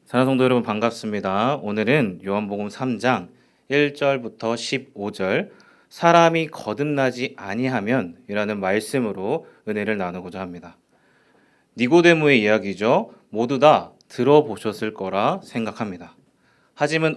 사랑하는 성도 여러분 반갑습니다. 오늘은 요한복음 3장 1절부터 15절 사람이 거듭나지 아니하면 이라는 말씀으로 은혜를 나누고자 합니다. 니고데모의 이야기죠. 모두 다 들어보셨을 거라 생각합니다. 하지만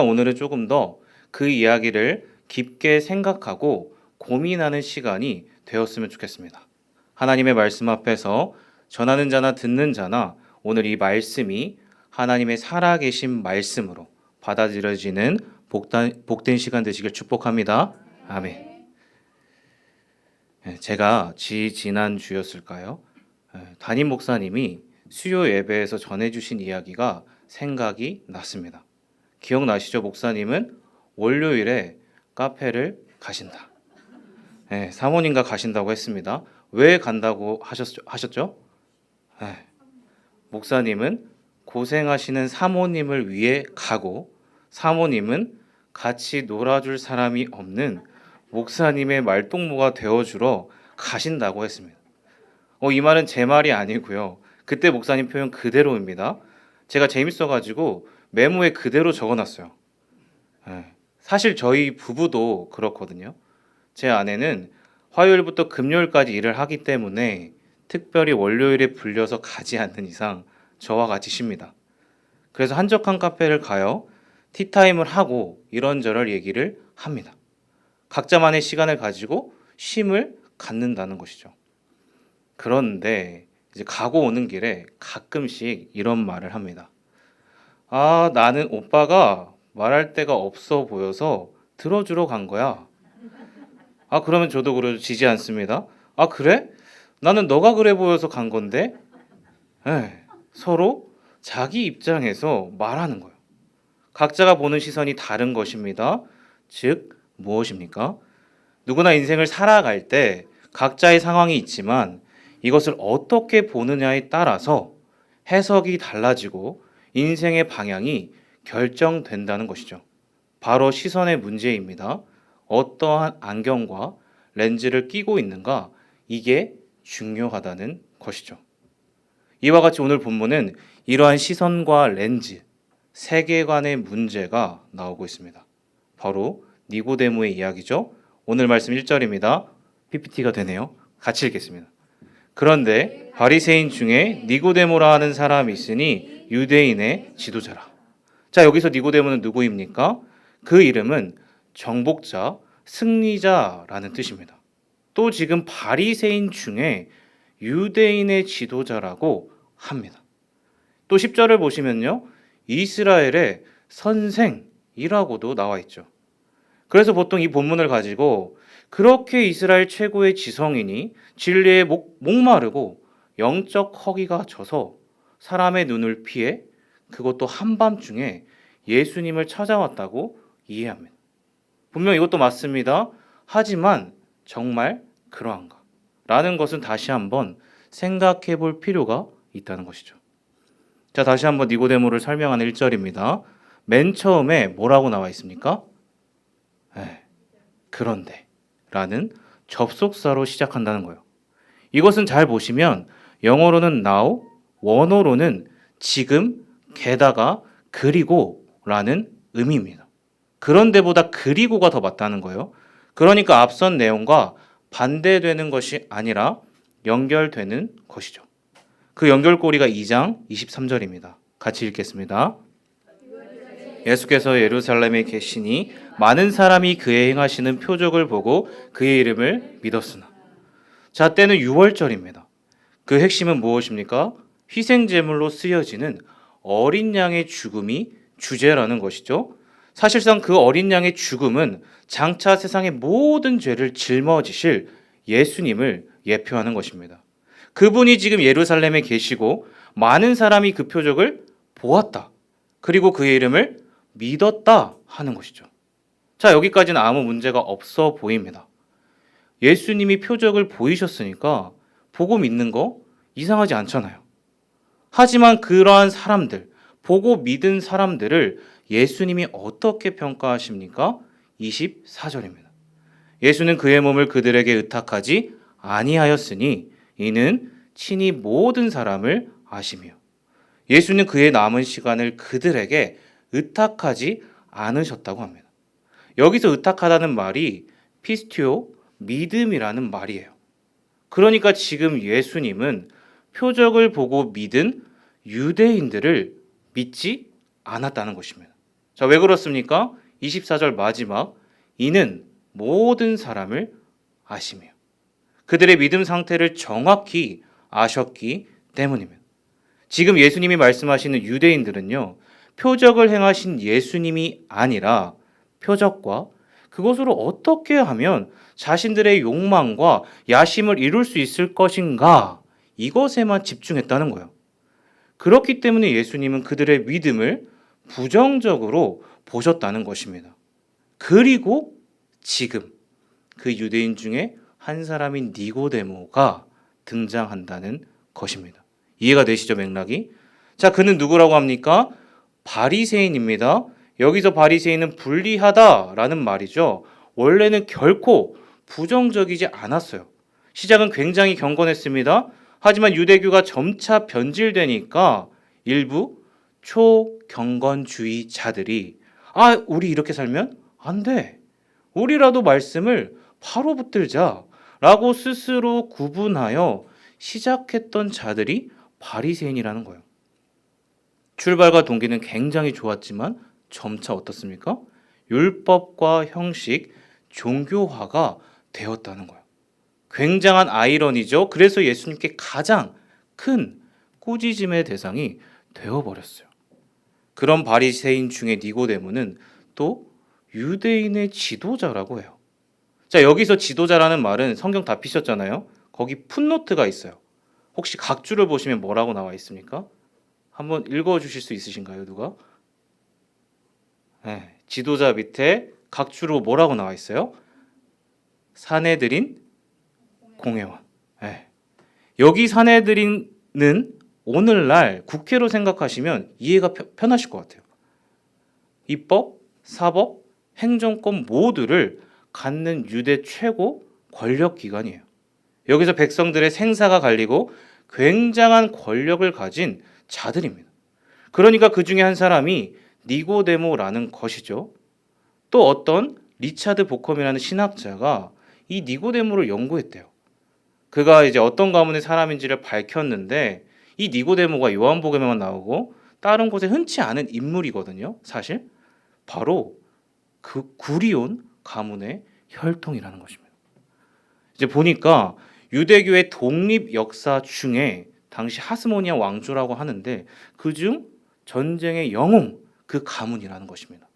오늘은 조금 더 그 이야기를 깊게 생각하고 고민하는 시간이 되었으면 좋겠습니다. 하나님의 말씀 앞에서 전하는 자나 듣는 자나 오늘 이 말씀이 하나님의 살아계신 말씀으로 받아들여지는 복된 시간 되시길 축복합니다. 아멘. 제가 지난주였을까요? 담임 목사님이 수요 예배에서 전해주신 이야기가 생각이 났습니다. 기억나시죠? 목사님은 월요일에 카페를 가신다. 사모님과 가신다고 했습니다. 왜 간다고 하셨죠? 목사님은 고생하시는 사모님을 위해 가고 사모님은 같이 놀아줄 사람이 없는 목사님의 말동무가 되어주러 가신다고 했습니다. 이 말은 제 말이 아니고요. 그때 목사님 표현 그대로입니다. 제가 재밌어가지고 메모에 그대로 적어놨어요. 사실 저희 부부도 그렇거든요. 제 아내는 화요일부터 금요일까지 일을 하기 때문에 특별히 월요일에 불려서 가지 않는 이상 저와 같이 쉽니다. 그래서 한적한 카페를 가요. 티타임을 하고 이런저런 얘기를 합니다. 각자만의 시간을 가지고 쉼을 갖는다는 것이죠. 그런데 이제 가고 오는 길에 가끔씩 이런 말을 합니다. 나는 오빠가 말할 데가 없어 보여서 들어주러 간 거야. 그러면 저도 그러지지 않습니다. 그래? 나는 너가 그래 보여서 간 건데? 서로 자기 입장에서 말하는 거예요. 각자가 보는 시선이 다른 것입니다. 즉 무엇입니까? 누구나 인생을 살아갈 때 각자의 상황이 있지만 이것을 어떻게 보느냐에 따라서 해석이 달라지고 인생의 방향이 결정된다는 것이죠. 바로 시선의 문제입니다. 어떠한 안경과 렌즈를 끼고 있는가, 이게 중요하다는 것이죠. 이와 같이 오늘 본문은 이러한 시선과 렌즈, 세계관의 문제가 나오고 있습니다. 바로 니고데모의 이야기죠. 오늘 말씀 1절입니다. PPT가 되네요. 같이 읽겠습니다. 그런데 바리새인 중에 니고데모라 하는 사람이 있으니 유대인의 지도자라. 자, 여기서 니고데모는 누구입니까? 그 이름은 정복자, 승리자라는 뜻입니다. 또 지금 바리새인 중에 유대인의 지도자라고 합니다. 또 10절을 보시면요. 이스라엘의 선생이라고도 나와 있죠. 그래서 보통 이 본문을 가지고 그렇게 이스라엘 최고의 지성인이 진리에 목마르고 영적 허기가 져서 사람의 눈을 피해 그것도 한밤중에 예수님을 찾아왔다고 이해합니다. 분명 이것도 맞습니다. 하지만 정말 그러한가? 라는 것은 다시 한번 생각해 볼 필요가 있다는 것이죠. 자, 다시 한번 니고데모를 설명하는 1절입니다. 맨 처음에 뭐라고 나와 있습니까? 그런데 라는 접속사로 시작한다는 거예요. 이것은 잘 보시면 영어로는 now, 원어로는 지금, 게다가 그리고 라는 의미입니다. 그런데보다 그리고가 더 맞다는 거예요. 그러니까 앞선 내용과 반대되는 것이 아니라 연결되는 것이죠. 그 연결고리가 2장 23절입니다. 같이 읽겠습니다. 예수께서 예루살렘에 계시니 많은 사람이 그의 행하시는 표적을 보고 그의 이름을 믿었으나. 자, 때는 6월절입니다. 그 핵심은 무엇입니까? 희생제물로 쓰여지는 어린 양의 죽음이 주제라는 것이죠. 사실상 그 어린 양의 죽음은 장차 세상의 모든 죄를 짊어지실 예수님을 예표하는 것입니다. 그분이 지금 예루살렘에 계시고 많은 사람이 그 표적을 보았다. 그리고 그의 이름을 믿었다 하는 것이죠. 자, 여기까지는 아무 문제가 없어 보입니다. 예수님이 표적을 보이셨으니까 보고 믿는 거 이상하지 않잖아요. 하지만 그러한 사람들, 보고 믿은 사람들을 예수님이 어떻게 평가하십니까? 24절입니다. 예수는 그의 몸을 그들에게 의탁하지 아니하였으니 이는 친히 모든 사람을 아시며. 예수는 그의 남은 시간을 그들에게 의탁하지 않으셨다고 합니다. 여기서 의탁하다는 말이 피스티오, 믿음이라는 말이에요. 그러니까 지금 예수님은 표적을 보고 믿은 유대인들을 믿지 않았다는 것입니다. 자, 왜 그렇습니까? 24절 마지막, 이는 모든 사람을 아시며 그들의 믿음 상태를 정확히 아셨기 때문입니다. 지금 예수님이 말씀하시는 유대인들은요, 표적을 행하신 예수님이 아니라 표적과 그것으로 어떻게 하면 자신들의 욕망과 야심을 이룰 수 있을 것인가, 이것에만 집중했다는 거예요. 그렇기 때문에 예수님은 그들의 믿음을 부정적으로 보셨다는 것입니다. 그리고 지금 그 유대인 중에 한 사람인 니고데모가 등장한다는 것입니다. 이해가 되시죠, 맥락이? 자, 그는 누구라고 합니까? 바리새인입니다. 여기서 바리새인은 불리하다라는 말이죠. 원래는 결코 부정적이지 않았어요. 시작은 굉장히 경건했습니다. 하지만 유대교가 점차 변질되니까 일부 초경건주의자들이 우리 이렇게 살면 안 돼. 우리라도 말씀을 바로 붙들자라고 스스로 구분하여 시작했던 자들이 바리새인이라는 거예요. 출발과 동기는 굉장히 좋았지만 점차 어떻습니까? 율법과 형식, 종교화가 되었다는 거예요. 굉장한 아이러니죠. 그래서 예수님께 가장 큰 꾸짖음의 대상이 되어버렸어요. 그런 바리새인 중에 니고데모는 또 유대인의 지도자라고 해요. 자, 여기서 지도자라는 말은 성경 다 피셨잖아요. 거기 풋노트가 있어요. 혹시 각주를 보시면 뭐라고 나와 있습니까? 한번 읽어주실 수 있으신가요, 누가? 네, 지도자 밑에 각주로 뭐라고 나와 있어요? 사내들인 공회원. 네. 여기 사내들인은 오늘날 국회로 생각하시면 이해가 편하실 것 같아요. 입법, 사법, 행정권 모두를 갖는 유대 최고 권력기관이에요. 여기서 백성들의 생사가 갈리고 굉장한 권력을 가진 자들입니다. 그러니까 그 중에 한 사람이 니고데모라는 것이죠. 또 어떤 리차드 보컴이라는 신학자가 이 니고데모를 연구했대요. 그가 이제 어떤 가문의 사람인지를 밝혔는데 이 니고데모가 요한복음에만 나오고 다른 곳에 흔치 않은 인물이거든요. 사실 바로 그 구리온 가문의 혈통이라는 것입니다. 이제 보니까 유대교의 독립 역사 중에 당시 하스모니아 왕조라고 하는데 그중 전쟁의 영웅 그 가문이라는 것입니다.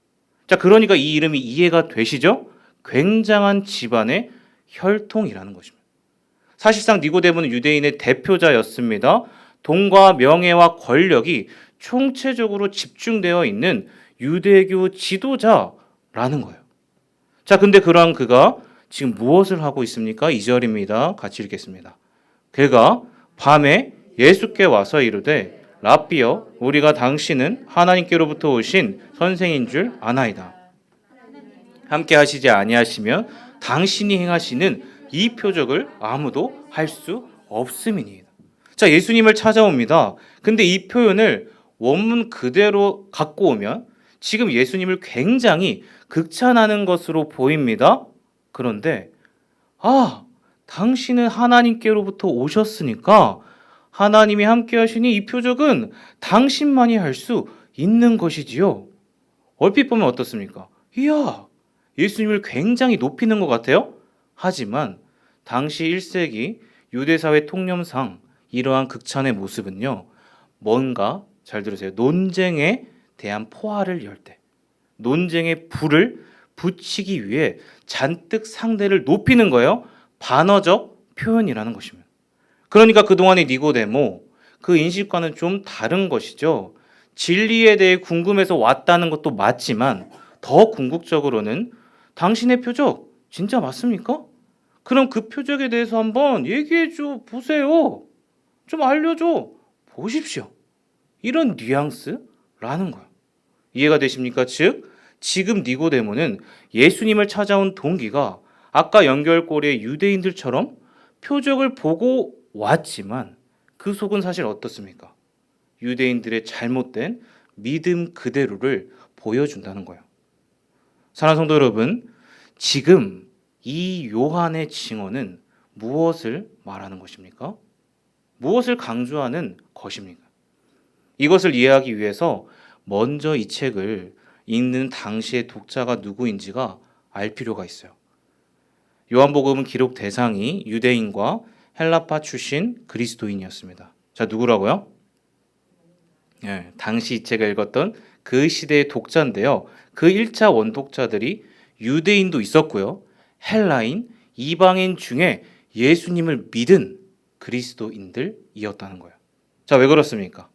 자, 그러니까 이 이름이 이해가 되시죠? 굉장한 집안의 혈통이라는 것입니다. 사실상 니고데모는 유대인의 대표자였습니다. 돈과 명예와 권력이 총체적으로 집중되어 있는 유대교 지도자라는 거예요. 자, 근데 그러한 그가 지금 무엇을 하고 있습니까? 2절입니다. 같이 읽겠습니다. 그가 밤에 예수께 와서 이르되 랍비여, 우리가 당신은 하나님께로부터 오신 선생인 줄 아나이다. 함께 하시지 아니하시면 당신이 행하시는 이 표적을 아무도 할 수 없음이니이다. 자, 예수님을 찾아옵니다. 근데 이 표현을 원문 그대로 갖고 오면 지금 예수님을 굉장히 극찬하는 것으로 보입니다. 그런데 당신은 하나님께로부터 오셨으니까 하나님이 함께 하시니 이 표적은 당신만이 할 수 있는 것이지요. 얼핏 보면 어떻습니까? 이야, 예수님을 굉장히 높이는 것 같아요. 하지만 당시 1세기 유대사회 통념상 이러한 극찬의 모습은요, 뭔가 잘 들으세요. 논쟁에 대한 포화를 열 때, 논쟁의 불을 붙이기 위해 잔뜩 상대를 높이는 거예요. 반어적 표현이라는 것입니다. 그러니까 그동안의 니고데모, 그 인식과는 좀 다른 것이죠. 진리에 대해 궁금해서 왔다는 것도 맞지만 더 궁극적으로는 당신의 표적 진짜 맞습니까? 그럼 그 표적에 대해서 한번 얘기해줘 보세요. 좀 알려줘 보십시오. 이런 뉘앙스라는 거예요. 이해가 되십니까? 즉 지금 니고데모는 예수님을 찾아온 동기가 아까 연결고리의 유대인들처럼 표적을 보고 왔지만 그 속은 사실 어떻습니까? 유대인들의 잘못된 믿음 그대로를 보여준다는 거예요. 사랑하는 성도 여러분, 지금 이 요한의 증언은 무엇을 말하는 것입니까? 무엇을 강조하는 것입니까? 이것을 이해하기 위해서 먼저 이 책을 읽는 당시의 독자가 누구인지가 알 필요가 있어요. 요한복음은 기록 대상이 유대인과 헬라파 출신 그리스도인이었습니다. 자, 누구라고요? 당시 이 책을 읽었던 그 시대의 독자인데요. 그 1차 원독자들이 유대인도 있었고요. 헬라인, 이방인 중에 예수님을 믿은 그리스도인들이었다는 거예요. 자, 왜 그렇습니까?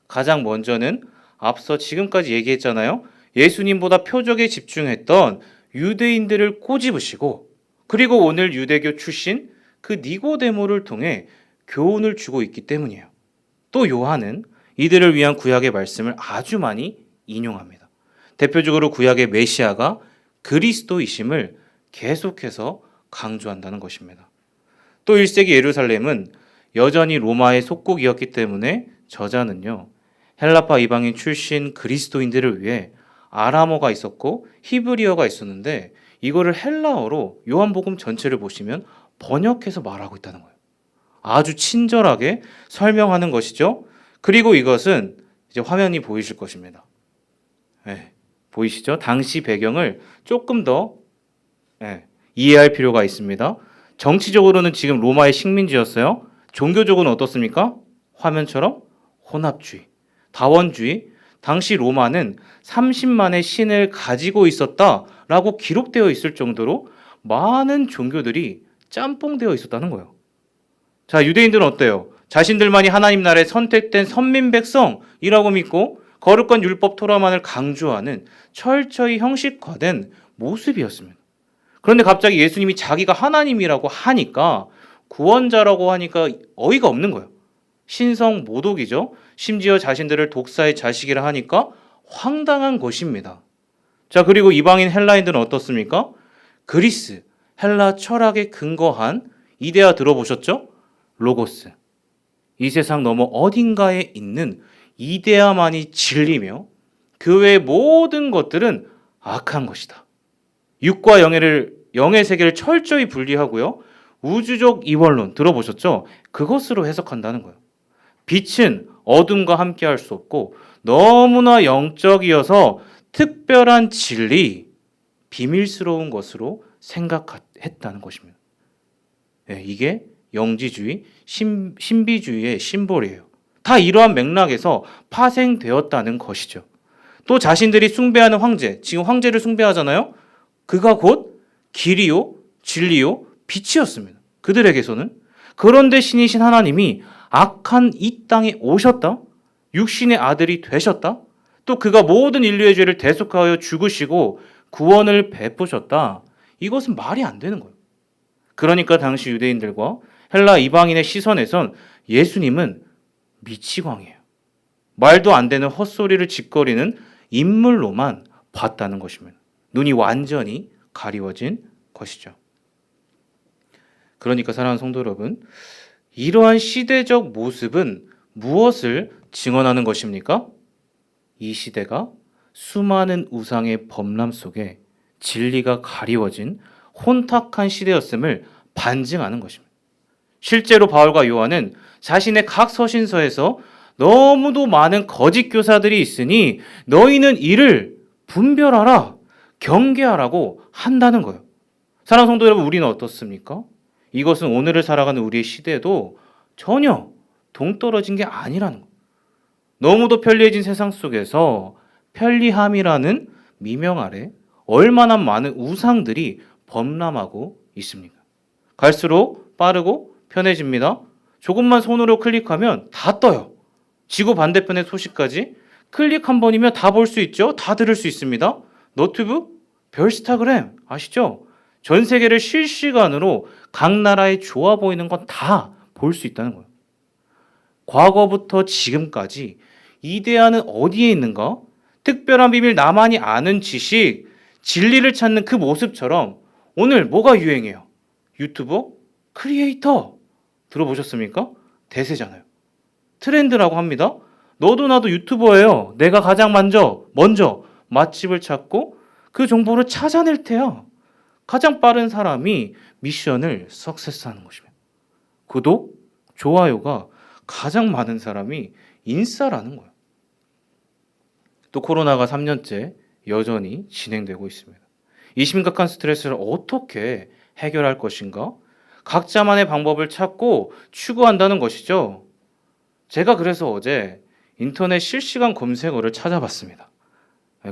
가장 먼저는 앞서 지금까지 얘기했잖아요. 예수님보다 표적에 집중했던 유대인들을 꼬집으시고, 그리고 오늘 유대교 출신 그 니고데모를 통해 교훈을 주고 있기 때문이에요. 또 요한은 이들을 위한 구약의 말씀을 아주 많이 인용합니다. 대표적으로 구약의 메시아가 그리스도이심을 계속해서 강조한다는 것입니다. 또 1세기 예루살렘은 여전히 로마의 속국이었기 때문에 저자는요, 헬라파 이방인 출신 그리스도인들을 위해 아람어가 있었고 히브리어가 있었는데 이거를 헬라어로 요한복음 전체를 보시면 번역해서 말하고 있다는 거예요. 아주 친절하게 설명하는 것이죠. 그리고 이것은 이제 화면이 보이실 것입니다. 보이시죠? 당시 배경을 조금 더 이해할 필요가 있습니다. 정치적으로는 지금 로마의 식민지였어요. 종교적으로는 어떻습니까? 화면처럼 혼합주의, 다원주의. 당시 로마는 30만의 신을 가지고 있었다라고 기록되어 있을 정도로 많은 종교들이 짬뽕되어 있었다는 거예요. 자, 유대인들은 어때요? 자신들만이 하나님 나라의 선택된 선민 백성이라고 믿고 거룩한 율법 토라만을 강조하는 철저히 형식화된 모습이었습니다. 그런데 갑자기 예수님이 자기가 하나님이라고 하니까, 구원자라고 하니까 어이가 없는 거예요. 신성 모독이죠. 심지어 자신들을 독사의 자식이라 하니까 황당한 것입니다. 자, 그리고 이방인 헬라인들은 어떻습니까? 그리스, 헬라 철학에 근거한 이데아 들어보셨죠? 로고스. 이 세상 너머 어딘가에 있는 이데아만이 진리며 그 외의 모든 것들은 악한 것이다. 육과 영의 세계를 철저히 분리하고요. 우주적 이원론 들어보셨죠? 그것으로 해석한다는 거예요. 빛은 어둠과 함께할 수 없고 너무나 영적이어서 특별한 진리, 비밀스러운 것으로 생각했다는 것입니다. 이게 영지주의, 신비주의의 심볼이에요. 다 이러한 맥락에서 파생되었다는 것이죠. 또 자신들이 숭배하는 황제, 지금 황제를 숭배하잖아요. 그가 곧 길이요, 진리요, 빛이었습니다. 그들에게서는. 그런데 신이신 하나님이 악한 이 땅에 오셨다. 육신의 아들이 되셨다. 또 그가 모든 인류의 죄를 대속하여 죽으시고 구원을 베푸셨다. 이것은 말이 안 되는 거예요. 그러니까 당시 유대인들과 헬라 이방인의 시선에선 예수님은 미치광이에요. 말도 안 되는 헛소리를 짓거리는 인물로만 봤다는 것입니다. 눈이 완전히 가리워진 것이죠. 그러니까 사랑하는 성도 여러분, 이러한 시대적 모습은 무엇을 증언하는 것입니까? 이 시대가 수많은 우상의 범람 속에 진리가 가리워진 혼탁한 시대였음을 반증하는 것입니다. 실제로 바울과 요한은 자신의 각 서신서에서 너무도 많은 거짓 교사들이 있으니 너희는 이를 분별하라, 경계하라고 한다는 거예요. 사랑하는 성도 여러분, 우리는 어떻습니까? 이것은 오늘을 살아가는 우리의 시대도 전혀 동떨어진 게 아니라는 거예요. 너무도 편리해진 세상 속에서 편리함이라는 미명 아래 얼마나 많은 우상들이 범람하고 있습니까? 갈수록 빠르고 편해집니다. 조금만 손으로 클릭하면 다 떠요. 지구 반대편의 소식까지 클릭 한 번이면 다 볼 수 있죠. 다 들을 수 있습니다. 너튜브, 별스타그램 아시죠? 전 세계를 실시간으로 각 나라의 좋아 보이는 건 다 볼 수 있다는 거예요. 과거부터 지금까지 이데아는 어디에 있는가? 특별한 비밀, 나만이 아는 지식, 진리를 찾는 그 모습처럼 오늘 뭐가 유행해요? 유튜버, 크리에이터 들어보셨습니까? 대세잖아요. 트렌드라고 합니다. 너도 나도 유튜버예요. 내가 가장 먼저 맛집을 찾고 그 정보를 찾아낼 테야. 가장 빠른 사람이 미션을 석세스하는 것이며 구독, 좋아요가 가장 많은 사람이 인싸라는 거예요. 또 코로나가 3년째 여전히 진행되고 있습니다. 이 심각한 스트레스를 어떻게 해결할 것인가? 각자만의 방법을 찾고 추구한다는 것이죠. 제가 그래서 어제 인터넷 실시간 검색어를 찾아봤습니다.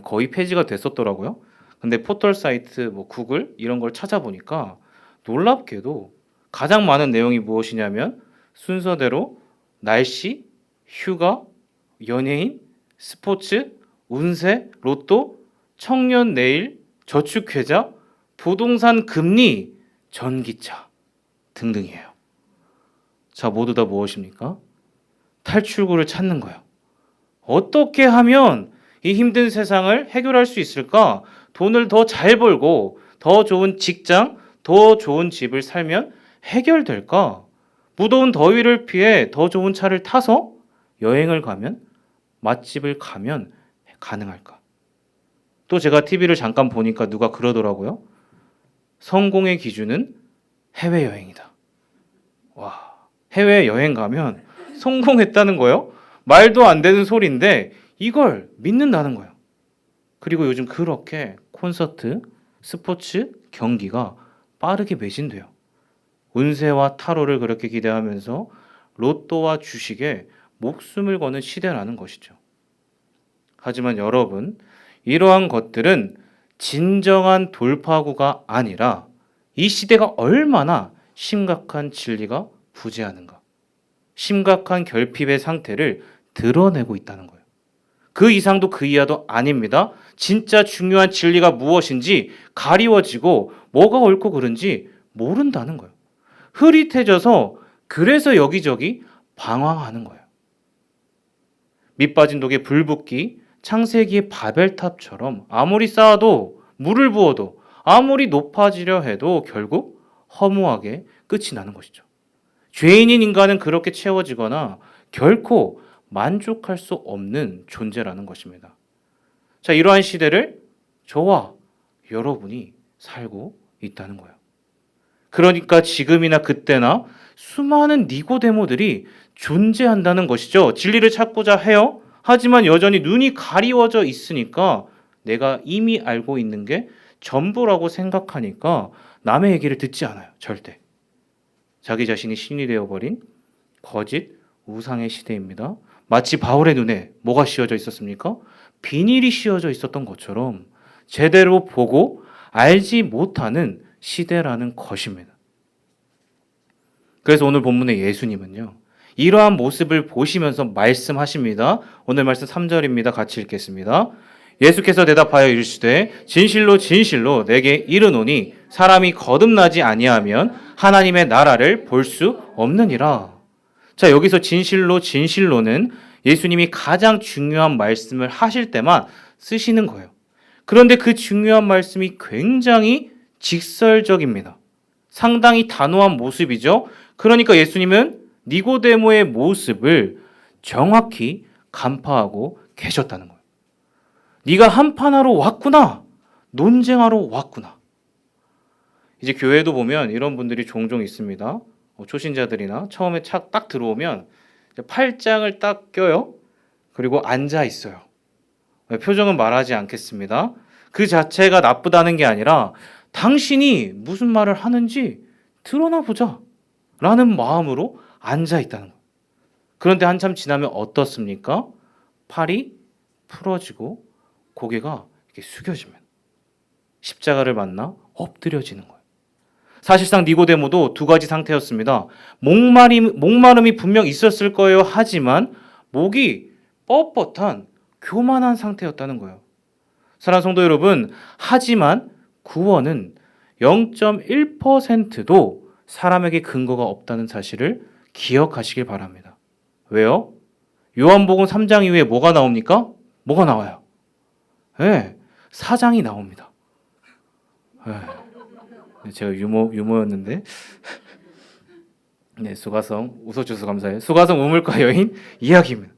거의 폐지가 됐었더라고요. 근데 포털 사이트, 구글 이런 걸 찾아보니까 놀랍게도 가장 많은 내용이 무엇이냐면 순서대로 날씨, 휴가, 연예인, 스포츠, 운세, 로또, 청년 내일, 저축계좌, 부동산 금리, 전기차 등등이에요. 자, 모두 다 무엇입니까? 탈출구를 찾는 거예요. 어떻게 하면 이 힘든 세상을 해결할 수 있을까? 돈을 더 잘 벌고 더 좋은 직장, 더 좋은 집을 살면 해결될까? 무더운 더위를 피해 더 좋은 차를 타서 여행을 가면, 맛집을 가면 가능할까? 또 제가 TV를 잠깐 보니까 누가 그러더라고요. 성공의 기준은 해외여행이다. 와, 해외여행 가면 성공했다는 거예요? 말도 안 되는 소리인데 이걸 믿는다는 거예요. 그리고 요즘 그렇게 콘서트, 스포츠, 경기가 빠르게 매진돼요. 운세와 타로를 그렇게 기대하면서 로또와 주식에 목숨을 거는 시대라는 것이죠. 하지만 여러분, 이러한 것들은 진정한 돌파구가 아니라 이 시대가 얼마나 심각한 진리가 부재하는가, 심각한 결핍의 상태를 드러내고 있다는 거예요. 그 이상도 그 이하도 아닙니다. 진짜 중요한 진리가 무엇인지 가리워지고 뭐가 옳고 그른지 모른다는 거예요. 흐릿해져서 그래서 여기저기 방황하는 거예요. 밑 빠진 독에 불 붙기, 창세기의 바벨탑처럼 아무리 쌓아도 물을 부어도 아무리 높아지려 해도 결국 허무하게 끝이 나는 것이죠. 죄인인 인간은 그렇게 채워지거나 결코 만족할 수 없는 존재라는 것입니다. 자, 이러한 시대를 저와 여러분이 살고 있다는 거예요. 그러니까 지금이나 그때나 수많은 니고데모들이 존재한다는 것이죠. 진리를 찾고자 해요. 하지만 여전히 눈이 가리워져 있으니까 내가 이미 알고 있는 게 전부라고 생각하니까 남의 얘기를 듣지 않아요. 절대. 자기 자신이 신이 되어버린 거짓 우상의 시대입니다. 마치 바울의 눈에 뭐가 씌워져 있었습니까? 비닐이 씌워져 있었던 것처럼 제대로 보고 알지 못하는 시대라는 것입니다. 그래서 오늘 본문의 예수님은요, 이러한 모습을 보시면서 말씀하십니다. 오늘 말씀 3절입니다. 같이 읽겠습니다. 예수께서 대답하여 이르시되 진실로 진실로 내게 이르노니 사람이 거듭나지 아니하면 하나님의 나라를 볼 수 없느니라. 자, 여기서 진실로 진실로는 예수님이 가장 중요한 말씀을 하실 때만 쓰시는 거예요. 그런데 그 중요한 말씀이 굉장히 직설적입니다. 상당히 단호한 모습이죠. 그러니까 예수님은 니고데모의 모습을 정확히 간파하고 계셨다는 거예요. 네가 한판하러 왔구나. 논쟁하러 왔구나. 이제 교회도 보면 이런 분들이 종종 있습니다. 초신자들이나 처음에 딱 들어오면 팔짱을 딱 껴요. 그리고 앉아 있어요. 표정은 말하지 않겠습니다. 그 자체가 나쁘다는 게 아니라 당신이 무슨 말을 하는지 드러나 보자 라는 마음으로 앉아 있다는 거예요. 그런데 한참 지나면 어떻습니까? 팔이 풀어지고 고개가 이렇게 숙여지면 십자가를 만나 엎드려지는 거예요. 사실상 니고데모도 두 가지 상태였습니다. 목마름이 분명 있었을 거예요. 하지만 목이 뻣뻣한 교만한 상태였다는 거예요. 사랑하는 성도 여러분, 하지만 구원은 0.1%도 사람에게 근거가 없다는 사실을 기억하시길 바랍니다. 왜요? 요한복음 3장 이후에 뭐가 나옵니까? 뭐가 나와요? 네, 사장이 나옵니다. 네. 제가 유머였는데 네, 수가성 웃어주셔서 감사해요. 수가성 우물가 여인 이야기입니다.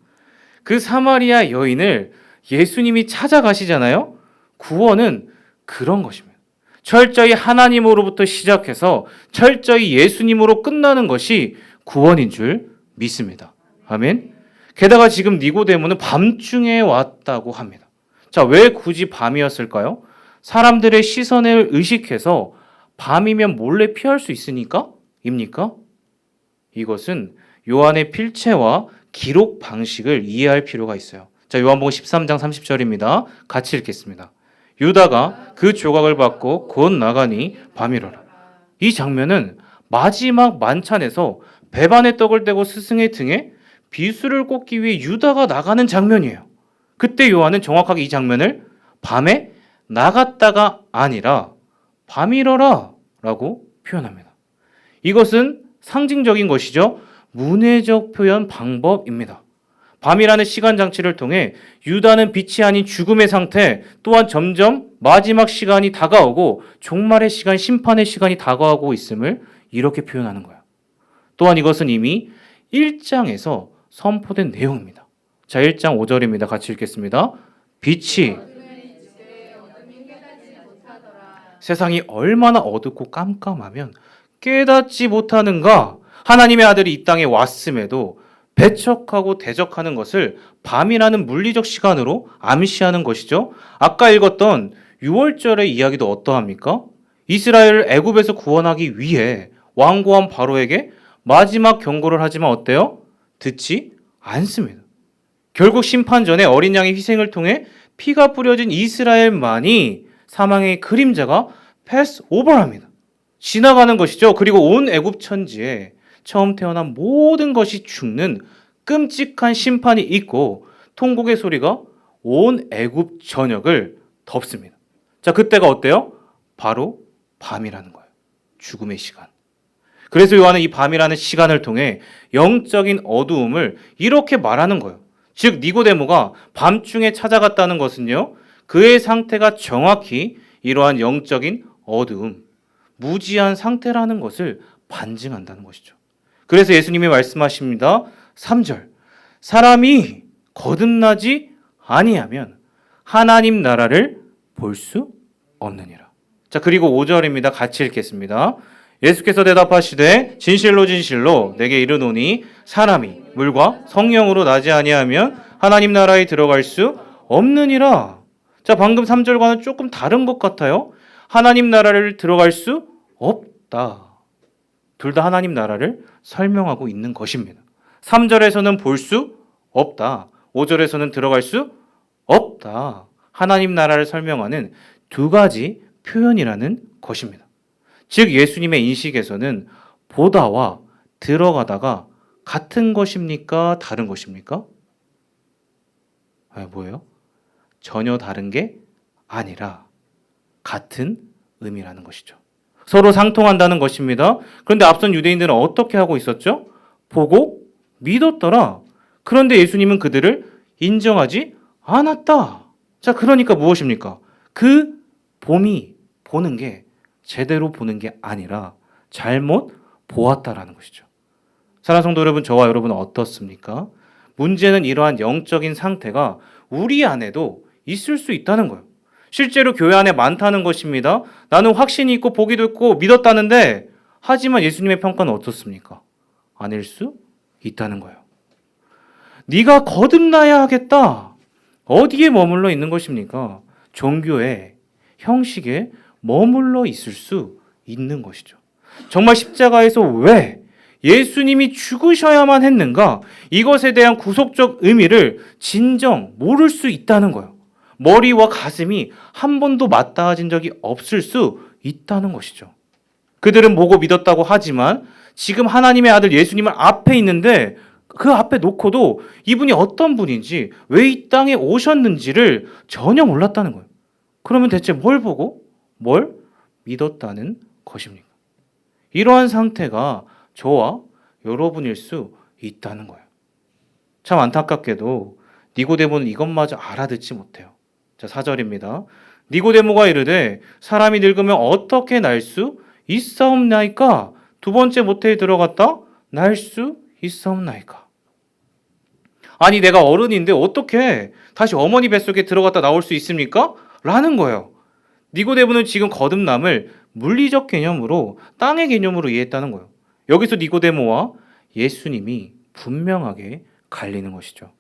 그 사마리아 여인을 예수님이 찾아가시잖아요. 구원은 그런 것입니다. 철저히 하나님으로부터 시작해서 철저히 예수님으로 끝나는 것이 구원인 줄 믿습니다. 아멘. 게다가 지금 니고데모는 밤중에 왔다고 합니다. 자, 왜 굳이 밤이었을까요? 사람들의 시선을 의식해서 밤이면 몰래 피할 수 있으니까? 입니까? 이것은 요한의 필체와 기록 방식을 이해할 필요가 있어요. 자, 요한복음 13장 30절입니다. 같이 읽겠습니다. 유다가 그 조각을 받고 곧 나가니 밤이로라. 이 장면은 마지막 만찬에서 배반의 떡을 떼고 스승의 등에 비수를 꽂기 위해 유다가 나가는 장면이에요. 그때 요한은 정확하게 이 장면을 밤에 나갔다가 아니라 밤이러라 라고 표현합니다. 이것은 상징적인 것이죠. 문해적 표현 방법입니다. 밤이라는 시간 장치를 통해 유다는 빛이 아닌 죽음의 상태, 또한 점점 마지막 시간이 다가오고 종말의 시간, 심판의 시간이 다가오고 있음을 이렇게 표현하는 거예요. 또한 이것은 이미 1장에서 선포된 내용입니다. 자, 1장 5절입니다. 같이 읽겠습니다. 빛이 세상이 얼마나 어둡고 깜깜하면 깨닫지 못하는가? 하나님의 아들이 이 땅에 왔음에도 배척하고 대적하는 것을 밤이라는 물리적 시간으로 암시하는 것이죠. 아까 읽었던 6월절의 이야기도 어떠합니까? 이스라엘을 애굽에서 구원하기 위해 완고한 바로에게 마지막 경고를 하지만 어때요? 듣지 않습니다. 결국 심판 전에 어린 양의 희생을 통해 피가 뿌려진 이스라엘만이 사망의 그림자가 패스 오버합니다. 지나가는 것이죠. 그리고 온 애굽 천지에 처음 태어난 모든 것이 죽는 끔찍한 심판이 있고 통곡의 소리가 온 애굽 전역을 덮습니다. 자, 그때가 어때요? 바로 밤이라는 거예요. 죽음의 시간. 그래서 요한은 이 밤이라는 시간을 통해 영적인 어두움을 이렇게 말하는 거예요. 즉 니고데모가 밤중에 찾아갔다는 것은요, 그의 상태가 정확히 이러한 영적인 어두움, 무지한 상태라는 것을 반증한다는 것이죠. 그래서 예수님이 말씀하십니다. 3절. 사람이 거듭나지 아니하면 하나님 나라를 볼 수 없느니라. 자, 그리고 5절입니다. 같이 읽겠습니다. 예수께서 대답하시되 진실로 진실로 내게 이르노니 사람이 물과 성령으로 나지 아니하면 하나님 나라에 들어갈 수 없느니라. 자, 방금 3절과는 조금 다른 것 같아요. 하나님 나라를 들어갈 수 없다. 둘 다 하나님 나라를 설명하고 있는 것입니다. 3절에서는 볼 수 없다. 5절에서는 들어갈 수 없다. 하나님 나라를 설명하는 두 가지 표현이라는 것입니다. 즉 예수님의 인식에서는 보다와 들어가다가 같은 것입니까? 다른 것입니까? 뭐예요? 전혀 다른 게 아니라 같은 의미라는 것이죠. 서로 상통한다는 것입니다. 그런데 앞선 유대인들은 어떻게 하고 있었죠? 보고 믿었더라. 그런데 예수님은 그들을 인정하지 않았다. 자, 그러니까 무엇입니까? 그 보는 게 제대로 보는 게 아니라 잘못 보았다라는 것이죠. 사랑하는 성도 여러분, 저와 여러분은 어떻습니까? 문제는 이러한 영적인 상태가 우리 안에도 있을 수 있다는 거예요. 실제로 교회 안에 많다는 것입니다. 나는 확신이 있고 보기도 있고 믿었다는데 하지만 예수님의 평가는 어떻습니까? 아닐 수 있다는 거예요. 네가 거듭나야 하겠다. 어디에 머물러 있는 것입니까? 종교의 형식에 머물러 있을 수 있는 것이죠. 정말 십자가에서 왜 예수님이 죽으셔야만 했는가? 이것에 대한 구속적 의미를 진정 모를 수 있다는 거예요. 머리와 가슴이 한 번도 맞닿아진 적이 없을 수 있다는 것이죠. 그들은 보고 믿었다고 하지만 지금 하나님의 아들 예수님은 앞에 있는데 그 앞에 놓고도 이분이 어떤 분인지 왜 이 땅에 오셨는지를 전혀 몰랐다는 거예요. 그러면 대체 뭘 보고 뭘 믿었다는 것입니까? 이러한 상태가 저와 여러분일 수 있다는 거예요. 참 안타깝게도 니고데모는 이것마저 알아듣지 못해요. 자, 4절입니다. 니고데모가 이르되 사람이 늙으면 어떻게 날 수 있사옵나이까? 두 번째 모태에 들어갔다 날 수 있사옵나이까? 아니 내가 어른인데 어떻게 다시 어머니 뱃속에 들어갔다 나올 수 있습니까? 라는 거예요. 니고데모는 지금 거듭남을 물리적 개념으로 땅의 개념으로 이해했다는 거예요. 여기서 니고데모와 예수님이 분명하게 갈리는 것이죠.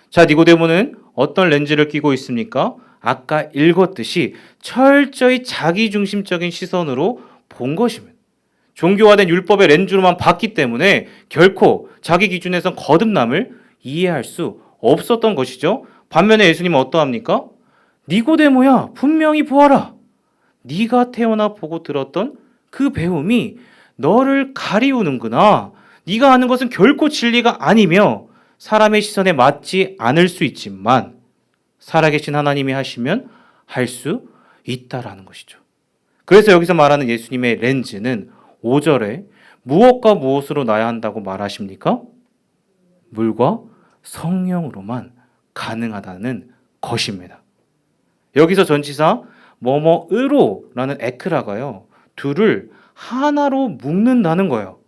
자, 니고데모는 어떤 렌즈를 끼고 있습니까? 아까 읽었듯이 철저히 자기중심적인 시선으로 본 것입니다. 종교화된 율법의 렌즈로만 봤기 때문에 결코 자기 기준에선 거듭남을 이해할 수 없었던 것이죠. 반면에 예수님은 어떠합니까? 니고데모야, 분명히 보아라. 네가 태어나 보고 들었던 그 배움이 너를 가리우는구나. 네가 아는 것은 결코 진리가 아니며 사람의 시선에 맞지 않을 수 있지만 살아계신 하나님이 하시면 할 수 있다라는 것이죠. 그래서 여기서 말하는 예수님의 렌즈는 5절에 무엇과 무엇으로 나야 한다고 말하십니까? 물과 성령으로만 가능하다는 것입니다. 여기서 전치사 뭐뭐으로라는 에크라가요. 둘을 하나로 묶는다는 거예요.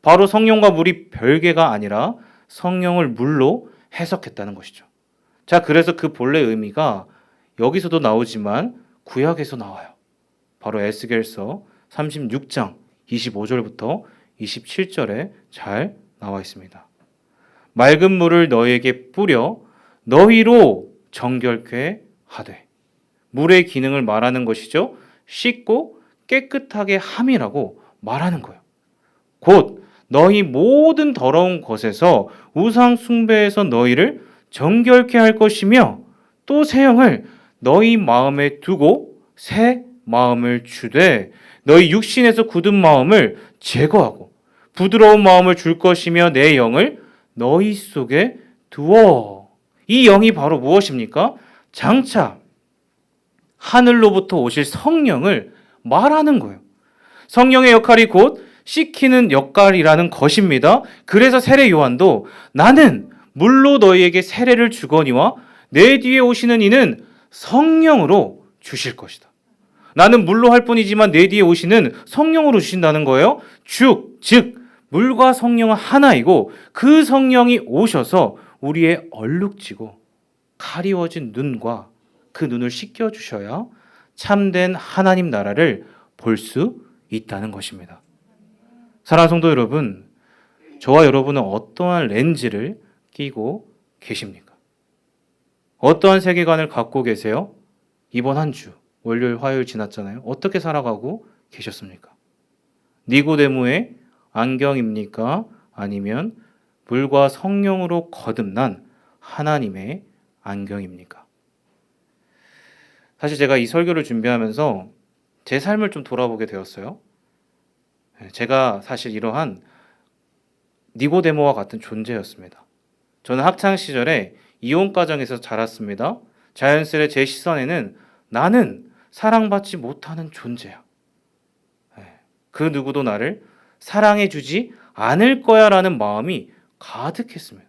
바로 성령과 물이 별개가 아니라 성령을 물로 해석했다는 것이죠. 자, 그래서 그 본래 의미가 여기서도 나오지만 구약에서 나와요. 바로 에스겔서 36장 25절부터 27절에 잘 나와 있습니다. 맑은 물을 너희에게 뿌려 너희로 정결케 하되, 물의 기능을 말하는 것이죠. 씻고 깨끗하게 함이라고 말하는 거예요. 곧 너희 모든 더러운 것에서 우상 숭배에서 너희를 정결케 할 것이며 또 새 영을 너희 마음에 두고 새 마음을 주되 너희 육신에서 굳은 마음을 제거하고 부드러운 마음을 줄 것이며 내 영을 너희 속에 두어. 이 영이 바로 무엇입니까? 장차 하늘로부터 오실 성령을 말하는 거예요. 성령의 역할이 곧 씻기는 역할이라는 것입니다. 그래서 세례 요한도 나는 물로 너희에게 세례를 주거니와 내 뒤에 오시는 이는 성령으로 주실 것이다. 나는 물로 할 뿐이지만 내 뒤에 오시는 성령으로 주신다는 거예요. 즉 물과 성령은 하나이고 그 성령이 오셔서 우리의 얼룩지고 가리워진 눈과 그 눈을 씻겨주셔야 참된 하나님 나라를 볼 수 있다는 것입니다. 사랑하는 성도 여러분, 저와 여러분은 어떠한 렌즈를 끼고 계십니까? 어떠한 세계관을 갖고 계세요? 이번 한 주, 월요일, 화요일 지났잖아요. 어떻게 살아가고 계셨습니까? 니고데모의 안경입니까? 아니면 물과 성령으로 거듭난 하나님의 안경입니까? 사실 제가 이 설교를 준비하면서 제 삶을 좀 돌아보게 되었어요. 제가 사실 이러한 니고데모와 같은 존재였습니다. 저는 학창 시절에 이혼 가정에서 자랐습니다. 자연스레 제 시선에는 나는 사랑받지 못하는 존재야. 그 누구도 나를 사랑해주지 않을 거야 라는 마음이 가득했습니다.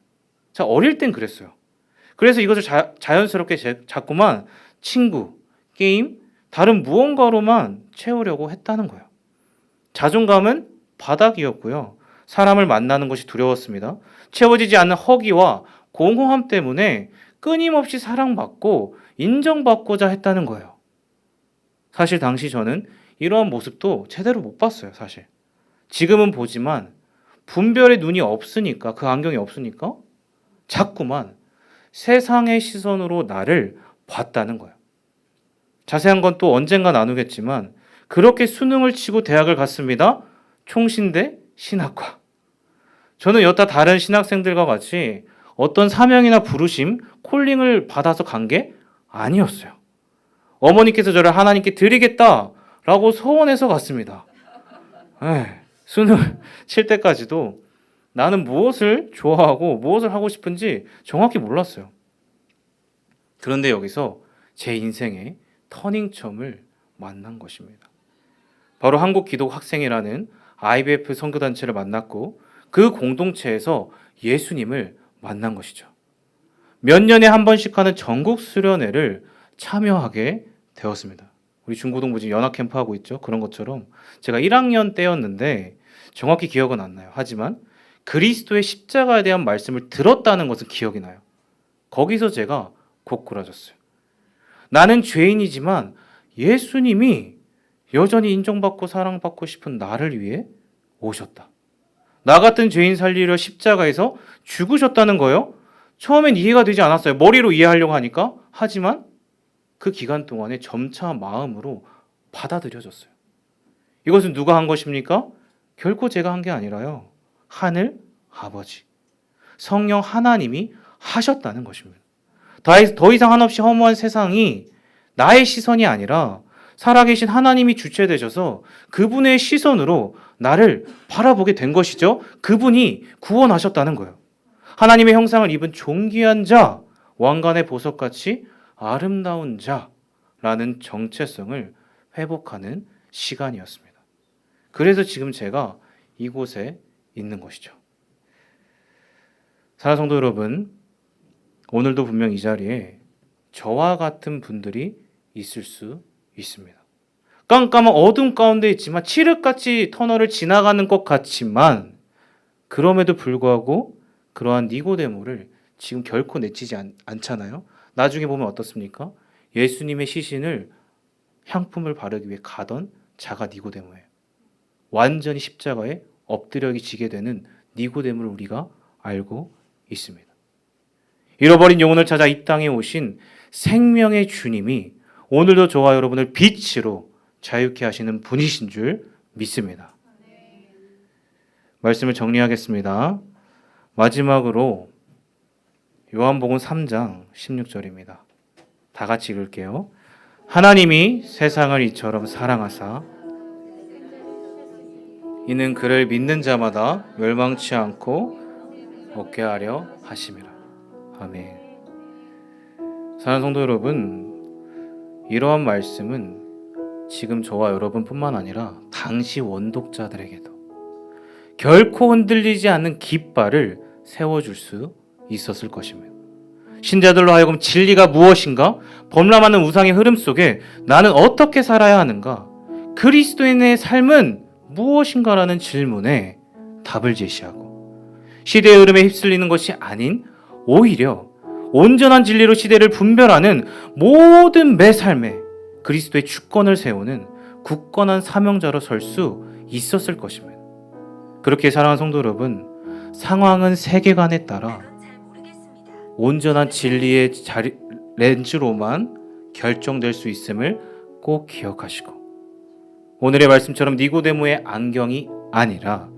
자, 어릴 땐 그랬어요. 그래서 이것을 자연스럽게 자꾸만 친구, 게임, 다른 무언가로만 채우려고 했다는 거예요. 자존감은 바닥이었고요. 사람을 만나는 것이 두려웠습니다. 채워지지 않는 허기와 공허함 때문에 끊임없이 사랑받고 인정받고자 했다는 거예요. 사실 당시 저는 이러한 모습도 제대로 못 봤어요, 사실. 지금은 보지만 분별의 눈이 없으니까, 그 안경이 없으니까 자꾸만 세상의 시선으로 나를 봤다는 거예요. 자세한 건 또 언젠가 나누겠지만 그렇게 수능을 치고 대학을 갔습니다. 총신대 신학과. 저는 여타 다른 신학생들과 같이 어떤 사명이나 부르심, 콜링을 받아서 간 게 아니었어요. 어머니께서 저를 하나님께 드리겠다라고 소원해서 갔습니다. 수능 칠 때까지도 나는 무엇을 좋아하고 무엇을 하고 싶은지 정확히 몰랐어요. 그런데 여기서 제 인생의 터닝점을 만난 것입니다. 바로 한국기독학생이라는 IBF 선교단체를 만났고 그 공동체에서 예수님을 만난 것이죠. 몇 년에 한 번씩 하는 전국 수련회를 참여하게 되었습니다. 우리 중고등부 지금 연합 캠프 하고 있죠. 그런 것처럼 제가 1학년 때였는데 정확히 기억은 안 나요. 하지만 그리스도의 십자가에 대한 말씀을 들었다는 것은 기억이 나요. 거기서 제가 고꾸라졌어요. 나는 죄인이지만 예수님이 여전히 인정받고 사랑받고 싶은 나를 위해 오셨다. 나 같은 죄인 살리려 십자가에서 죽으셨다는 거예요. 처음엔 이해가 되지 않았어요. 머리로 이해하려고 하니까. 하지만 그 기간 동안에 점차 마음으로 받아들여졌어요. 이것은 누가 한 것입니까? 결코 제가 한 게 아니라요. 하늘 아버지, 성령 하나님이 하셨다는 것입니다. 더 이상 한없이 허무한 세상이 나의 시선이 아니라 살아계신 하나님이 주체되셔서 그분의 시선으로 나를 바라보게 된 것이죠. 그분이 구원하셨다는 거예요. 하나님의 형상을 입은 존귀한 자, 왕관의 보석같이 아름다운 자라는 정체성을 회복하는 시간이었습니다. 그래서 지금 제가 이곳에 있는 것이죠. 사랑하는 성도 여러분, 오늘도 분명 이 자리에 저와 같은 분들이 있을 수 있습니다. 깜깜한 어둠 가운데 있지만 칠흑같이 터널을 지나가는 것 같지만 그럼에도 불구하고 그러한 니고데모를 지금 결코 내치지 않잖아요. 나중에 보면 어떻습니까? 예수님의 시신을 향품을 바르기 위해 가던 자가 니고데모예요. 완전히 십자가에 엎드려지게 되는 니고데모를 우리가 알고 있습니다. 잃어버린 영혼을 찾아 이 땅에 오신 생명의 주님이 오늘도 저와 여러분을 빛으로 자유케 하시는 분이신 줄 믿습니다. 말씀을 정리하겠습니다. 마지막으로 요한복음 3장 16절입니다. 다 같이 읽을게요. 하나님이 세상을 이처럼 사랑하사 이는 그를 믿는 자마다 멸망치 않고 얻게 하려 하심이라. 아멘. 사랑하는 성도 여러분, 이러한 말씀은 지금 저와 여러분뿐만 아니라 당시 원독자들에게도 결코 흔들리지 않는 깃발을 세워줄 수 있었을 것입니다. 신자들로 하여금 진리가 무엇인가? 범람하는 우상의 흐름 속에 나는 어떻게 살아야 하는가? 그리스도인의 삶은 무엇인가라는 질문에 답을 제시하고 시대의 흐름에 휩쓸리는 것이 아닌 오히려 온전한 진리로 시대를 분별하는 모든 매 삶에 그리스도의 주권을 세우는 굳건한 사명자로 설 수 있었을 것입니다. 그렇게 사랑하는 성도 여러분, 상황은 세계관에 따라 온전한 진리의 렌즈로만 결정될 수 있음을 꼭 기억하시고 오늘의 말씀처럼 니고데모의 안경이 아니라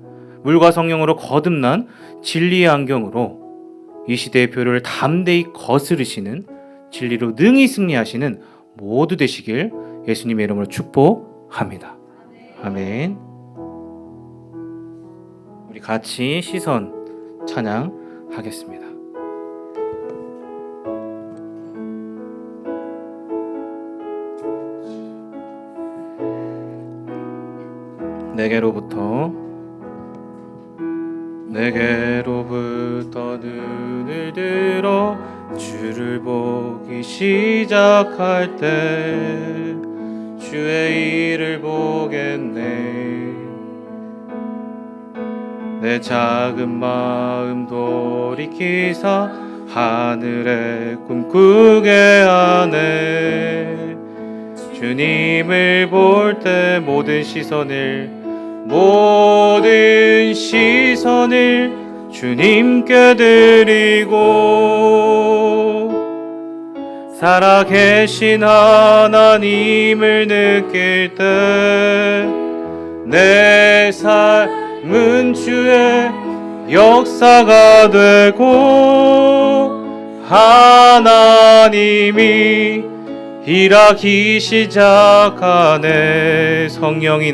물과 성령으로 거듭난 진리의 안경으로 이 시대의 표류를 담대히 거스르시는 진리로 능히 승리하시는 모두 되시길 예수님의 이름으로 축복합니다. 아멘. 우리 같이 시선 찬양하겠습니다. 내게로부터 눈을 들어 주를 보기 시작할 때 주의 일을 보겠네. 내 작은 마음 돌이키사 하늘의 꿈꾸게 하네. 주님을 볼 때 모든 시선을 주님께 드리고 살아계신 하나님을 느낄 때 내 삶은 주의 역사가 되고 하나님이 일하기 시작하네. 성령이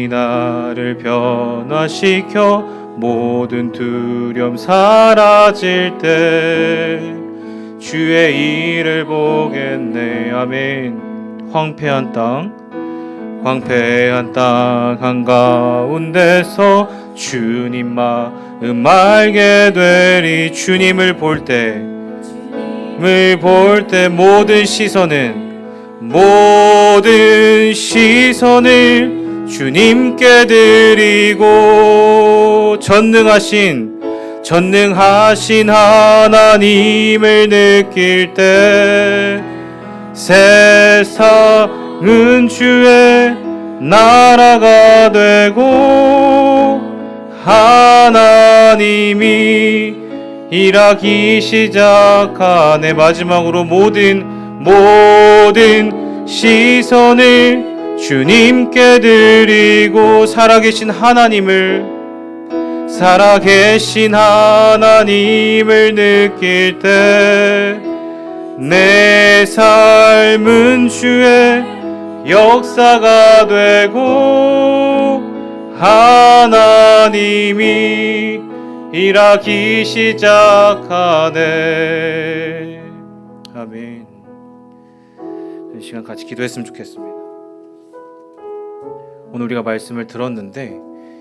나를 변화시켜 모든 두려움 사라질 때 주의 일을 보겠네. 아멘. 황폐한 땅 한가운데서 주님 마음 알게 되리. 주님을 볼 때 모든 시선을 주님께 드리고 전능하신 하나님을 느낄 때 세상은 주의 나라가 되고 하나님이 일하기 시작하네. 마지막으로 모든 시선을 주님께 드리고 살아계신 하나님을 느낄 때 내 삶은 주의 역사가 되고 하나님이 일하기 시작하네. 아멘. 이 시간 같이 기도했으면 좋겠습니다. 오늘 우리가 말씀을 들었는데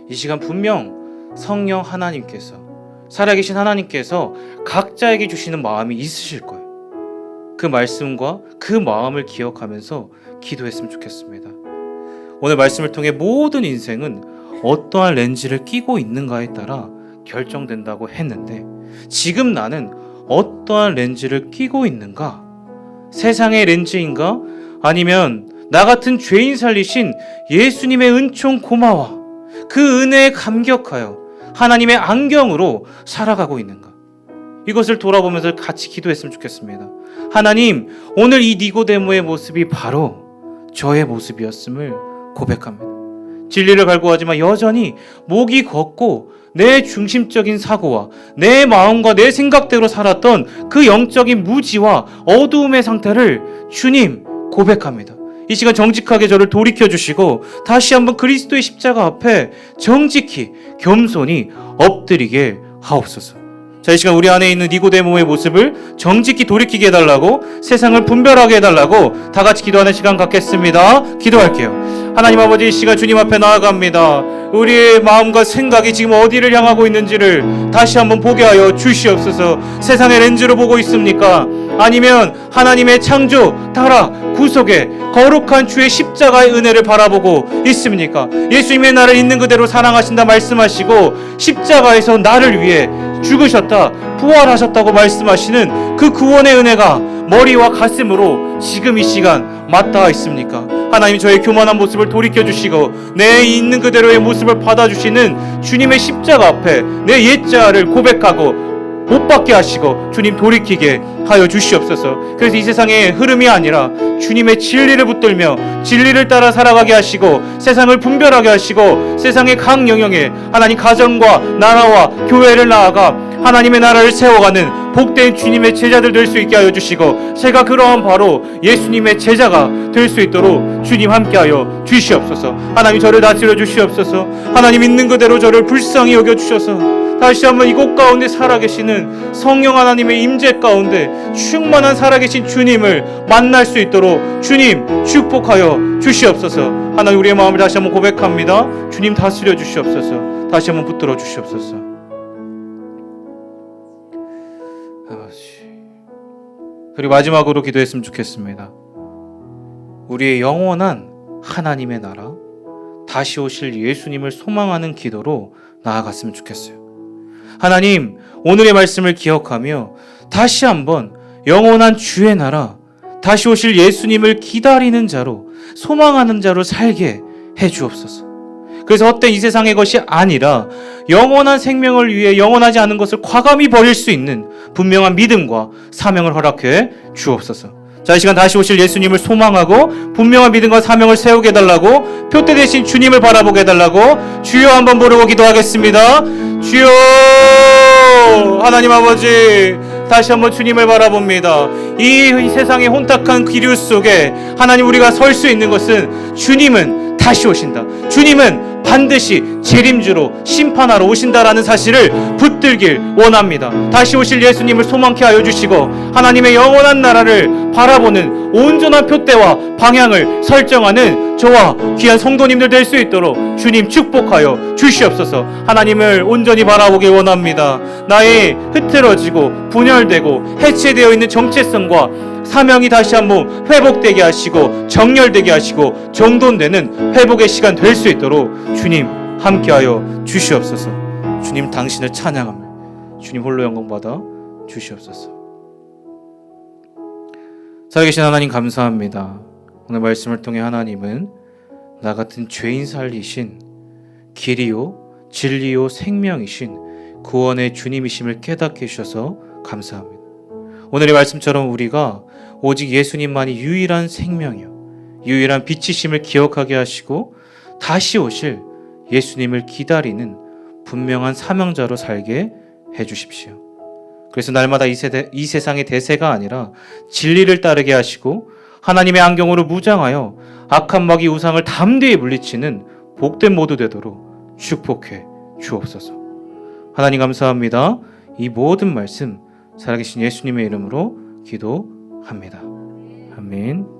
이 시간 분명 성령 하나님께서, 살아계신 하나님께서 각자에게 주시는 마음이 있으실 거예요. 그 말씀과 그 마음을 기억하면서 기도했으면 좋겠습니다. 오늘 말씀을 통해 모든 인생은 어떠한 렌즈를 끼고 있는가에 따라 결정된다고 했는데, 지금 나는 어떠한 렌즈를 끼고 있는가? 세상의 렌즈인가? 아니면 나 같은 죄인 살리신 예수님의 은총 고마워, 그 은혜에 감격하여 하나님의 안경으로 살아가고 있는가? 이것을 돌아보면서 같이 기도했으면 좋겠습니다. 하나님, 오늘 이 니고데모의 모습이 바로 저의 모습이었음을 고백합니다. 진리를 갈구하지만 여전히 목이 걷고 내 중심적인 사고와 내 마음과 내 생각대로 살았던 그 영적인 무지와 어두움의 상태를 주님 고백합니다. 이 시간 정직하게 저를 돌이켜주시고 다시 한번 그리스도의 십자가 앞에 정직히 겸손히 엎드리게 하옵소서. 자, 이 시간 우리 안에 있는 니고데모의 모습을 정직히 돌이키게 해달라고, 세상을 분별하게 해달라고 다 같이 기도하는 시간 갖겠습니다. 기도할게요. 하나님 아버지, 이 시간 주님 앞에 나아갑니다. 우리의 마음과 생각이 지금 어디를 향하고 있는지를 다시 한번 보게 하여 주시옵소서. 세상의 렌즈로 보고 있습니까? 아니면 하나님의 창조, 타락, 구속의 거룩한 주의 십자가의 은혜를 바라보고 있습니까? 예수님의 나를 있는 그대로 사랑하신다 말씀하시고 십자가에서 나를 위해 죽으셨다, 부활하셨다고 말씀하시는 그 구원의 은혜가 머리와 가슴으로 지금 이 시간 맞닿아 있습니까? 하나님, 저의 교만한 모습을 돌이켜주시고 내 있는 그대로의 모습을 받아주시는 주님의 십자가 앞에 내 옛자를 고백하고 못 받게 하시고 주님 돌이키게 하여 주시옵소서. 그래서 이 세상의 흐름이 아니라 주님의 진리를 붙들며 진리를 따라 살아가게 하시고 세상을 분별하게 하시고 세상의 각 영역에 하나님 가정과 나라와 교회를 나아가 하나님의 나라를 세워가는 복된 주님의 제자들 될 수 있게 하여 주시고 제가 그러한 바로 예수님의 제자가 될 수 있도록 주님 함께하여 주시옵소서. 하나님, 저를 다스려 주시옵소서. 하나님, 있는 그대로 저를 불쌍히 여겨 주셔서 다시 한번 이곳 가운데 살아계시는 성령 하나님의 임재 가운데 충만한 살아계신 주님을 만날 수 있도록 주님 축복하여 주시옵소서. 하나님, 우리의 마음을 다시 한번 고백합니다. 주님 다스려 주시옵소서. 다시 한번 붙들어 주시옵소서. 그리고 마지막으로 기도했으면 좋겠습니다. 우리의 영원한 하나님의 나라, 다시 오실 예수님을 소망하는 기도로 나아갔으면 좋겠어요. 하나님, 오늘의 말씀을 기억하며 다시 한번 영원한 주의 나라, 다시 오실 예수님을 기다리는 자로, 소망하는 자로 살게 해 주옵소서. 그래서 헛된 이 세상의 것이 아니라 영원한 생명을 위해 영원하지 않은 것을 과감히 버릴 수 있는 분명한 믿음과 사명을 허락해 주옵소서. 자, 이 시간 다시 오실 예수님을 소망하고 분명한 믿음과 사명을 세우게 해달라고, 표대 대신 주님을 바라보게 해달라고 주여 한번 부르고 기도하겠습니다. 주여! 하나님 아버지, 다시 한번 주님을 바라봅니다. 이 세상의 혼탁한 기류 속에 하나님, 우리가 설 수 있는 것은 주님은 다시 오신다, 주님은 반드시 재림주로 심판하러 오신다라는 사실을 붙들길 원합니다. 다시 오실 예수님을 소망케 하여 주시고 하나님의 영원한 나라를 바라보는 온전한 표대와 방향을 설정하는 저와 귀한 성도님들 될 수 있도록 주님 축복하여 주시옵소서. 하나님을 온전히 바라보길 원합니다. 나의 흐트러지고 분열되고 해체되어 있는 정체성과 사명이 다시 한번 회복되게 하시고 정렬되게 하시고 정돈되는 회복의 시간 될 수 있도록 주님 함께하여 주시옵소서. 주님 당신을 찬양합니다. 주님 홀로 영광받아 주시옵소서. 살아계신 하나님 감사합니다. 오늘 말씀을 통해 하나님은 나 같은 죄인 살리신 길이요 진리요 생명이신 구원의 주님이심을 깨닫게 해주셔서 감사합니다. 오늘의 말씀처럼 우리가 오직 예수님만이 유일한 생명이요 유일한 빛이심을 기억하게 하시고 다시 오실 예수님을 기다리는 분명한 사명자로 살게 해주십시오. 그래서 날마다 이 세상의 대세가 아니라 진리를 따르게 하시고 하나님의 안경으로 무장하여 악한 마귀 우상을 담대히 물리치는 복된 모두 되도록 축복해 주옵소서. 하나님 감사합니다. 이 모든 말씀 살아계신 예수님의 이름으로 기도합니다. 아멘.